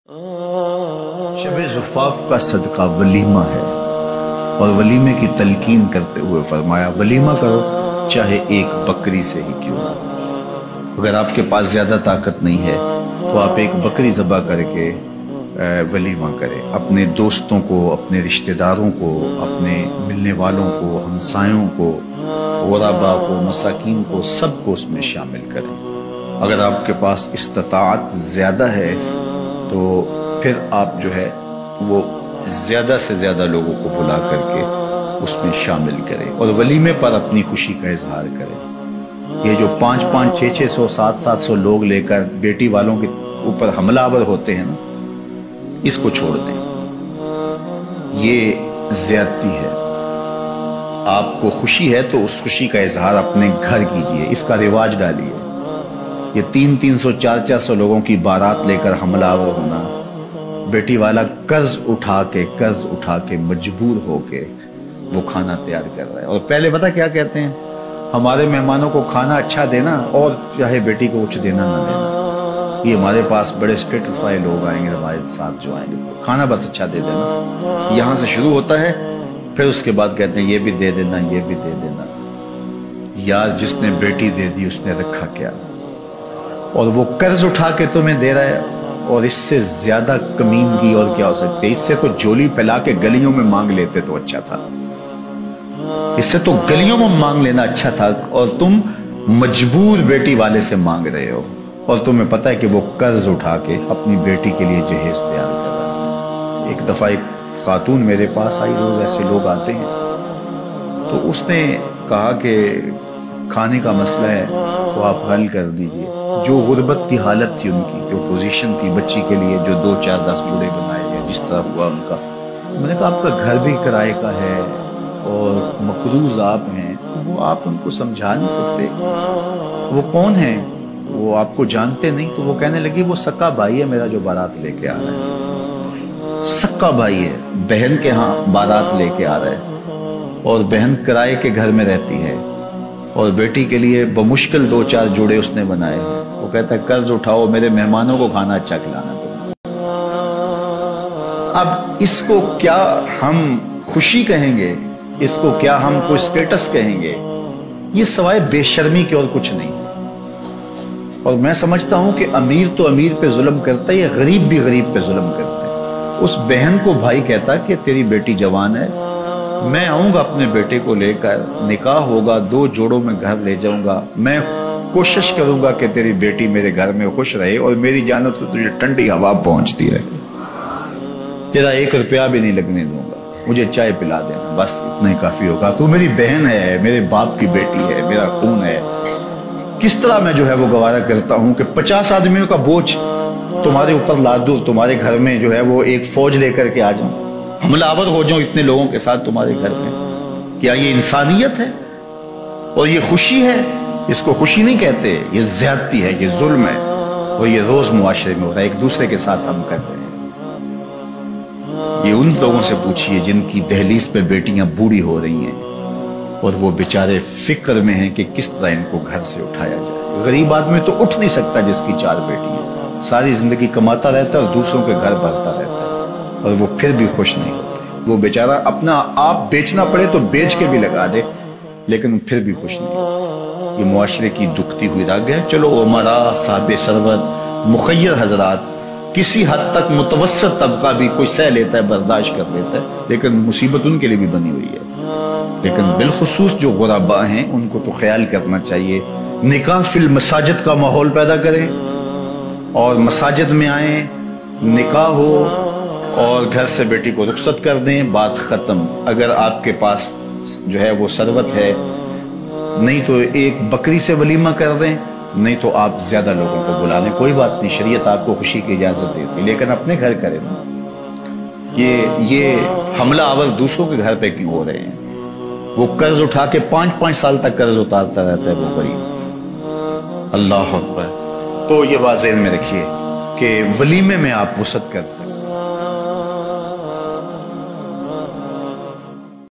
शब ज़ुफ़ाफ़ का सदका वलीमा है, और वलीमे की तलकीन करते हुए फरमाया वलीमा करो चाहे एक बकरी से ही क्यों ना। अगर आपके पास ज्यादा ताकत नहीं है तो आप एक बकरी ज़बा करके वलीमा करें। अपने दोस्तों को, अपने रिश्तेदारों को, अपने मिलने वालों को, हमसायों को, ग़ुरबा को, मसाकीन को, सबको उसमें शामिल करें। अगर आपके पास इस्तिताअत ज्यादा है तो फिर आप जो है वो ज्यादा से ज्यादा लोगों को बुला करके उसमें शामिल करें और वलीमे पर अपनी खुशी का इजहार करें। ये जो 500, 600, 700 लोग लेकर बेटी वालों के ऊपर हमलावर होते हैं ना, इसको छोड़ दें, ये ज्यादती है। आपको खुशी है तो उस खुशी का इजहार अपने घर कीजिए, इसका रिवाज डालिए। ये 300, 400 लोगों की बारात लेकर हमलावर होना, बेटी वाला कर्ज उठा के मजबूर होके वो खाना तैयार कर रहा है। और पहले पता क्या कहते हैं, हमारे मेहमानों को खाना अच्छा देना और चाहे बेटी को कुछ देना ना देना। ये हमारे पास बड़े स्टेटस वाले लोग आएंगे, हमारे साथ जो आएंगे, खाना बस अच्छा दे देना, यहां से शुरू होता है। फिर उसके बाद कहते हैं ये भी दे देना, ये भी दे देना। यार जिसने बेटी दे दी उसने रखा क्या, और वो कर्ज उठा के तुम्हें दे रहा है। और इससे ज्यादा कमीनगी और क्या हो सकती है। इससे तो झोली फैला के गलियों में मांग लेते तो अच्छा था, इससे तो गलियों में मांग लेना अच्छा था। और तुम मजबूर बेटी वाले से मांग रहे हो, और तुम्हें पता है कि वो कर्ज उठा के अपनी बेटी के लिए जहेज तैयार कर रहा है। एक दफा एक खातून मेरे पास आई, रोज ऐसे लोग आते हैं, तो उसने कहा कि खाने का मसला है तो आप हल कर दीजिए। जो गुर्बत की हालत थी उनकी, जो पोजीशन थी बच्ची के लिए, जो 2, 4, 10 जोड़े बनाए गए, जिस तरह हुआ उनका, मैंने कहा आपका घर भी किराए का है और मकरूज आप हैं, वो आप उनको समझा नहीं सकते। वो कौन है, वो आपको जानते नहीं। तो वो कहने लगी वो सक्का भाई है मेरा जो बारात लेके आ रहा है। सक्का भाई है, बहन के यहाँ बारात लेके आ रहा है, और बहन किराए के घर में रहती है, और बेटी के लिए बमुश्किल 2, 4 जोड़े उसने बनाए हैं। वो कहता है कर्ज उठाओ, मेरे मेहमानों को खाना अच्छा खिलाना तुम। अब इसको क्या हम खुशी कहेंगे, इसको क्या हम कोई स्टेटस कहेंगे, ये सवाए बेशर्मी के और कुछ नहीं। और मैं समझता हूं कि अमीर तो अमीर पे जुल्म करता है, गरीब भी गरीब पे जुल्म करता है। उस बहन को भाई कहता कि तेरी बेटी जवान है, मैं आऊंगा अपने बेटे को लेकर, निकाह होगा, 2 जोड़ों में घर ले जाऊंगा, मैं कोशिश करूंगा कि तेरी बेटी मेरे घर में खुश रहे और मेरी जानब से तुझे ठंडी हवा पहुंचती रहे, तेरा 1 रुपया भी नहीं लगने दूंगा, मुझे चाय पिला देना, बस इतना ही काफी होगा। तू मेरी बहन है, मेरे बाप की बेटी है, मेरा खून है। किस तरह मैं जो है वो गवारा करता हूं कि 50 आदमियों का बोझ तुम्हारे ऊपर लाद दूं, तुम्हारे घर में जो है वो एक फौज लेकर के आ जाऊं, हमलावर हो जाऊं इतने लोगों के साथ तुम्हारे घर में। क्या ये इंसानियत है और ये खुशी है? इसको खुशी नहीं कहते, ये ज्यादती है, ये जुल्म है, और ये रोज मुआशरे में हो रहा है, एक दूसरे के साथ हम कर रहे हैं। ये उन लोगों से पूछिए जिनकी दहलीज पे बेटियां बूढ़ी हो रही हैं और वो बेचारे फिक्र में हैं कि किस तरह इनको घर से उठाया जाए। गरीब आदमी तो उठ नहीं सकता जिसकी 4 बेटियां, सारी जिंदगी कमाता रहता है और दूसरों के घर भरता रहता है, और वो फिर भी खुश नहीं होते। वो बेचारा अपना आप बेचना पड़े तो बेच के भी लगा दे, लेकिन फिर भी खुश नहीं होते। ये मुआशरे की दुखती हुई राग है। चलो उमरा, साहब सरवत, मुखय्यर हजरात, किसी हद तक मुतवस्सित तबका भी कोई सह लेता है, बर्दाश्त कर लेता है, लेकिन मुसीबत उनके लिए भी बनी हुई है। लेकिन बिलखुसूस जो गुरबा हैं उनको तो ख्याल करना चाहिए। निकाह फिल मसाजिद का माहौल पैदा करें और मसाजिद में आए, निकाह हो और घर से बेटी को रुखसत कर दें, बात खत्म। अगर आपके पास जो है वो सरवत है, नहीं तो एक बकरी से वलीमा कर दें, नहीं तो आप ज्यादा लोगों को बुला लें, कोई बात नहीं, शरीयत आपको खुशी की इजाजत देती, लेकिन अपने घर करें ना। ये हमला आवर दूसरों के घर पे क्यों हो रहे हैं? वो कर्ज उठा के 5-5 साल तक कर्ज उतारता रहता है वो गरीब। अल्लाह अकबर। तो ये बात ज़हन में रखिए कि वलीमे में आप वसअत कर सकते हैं।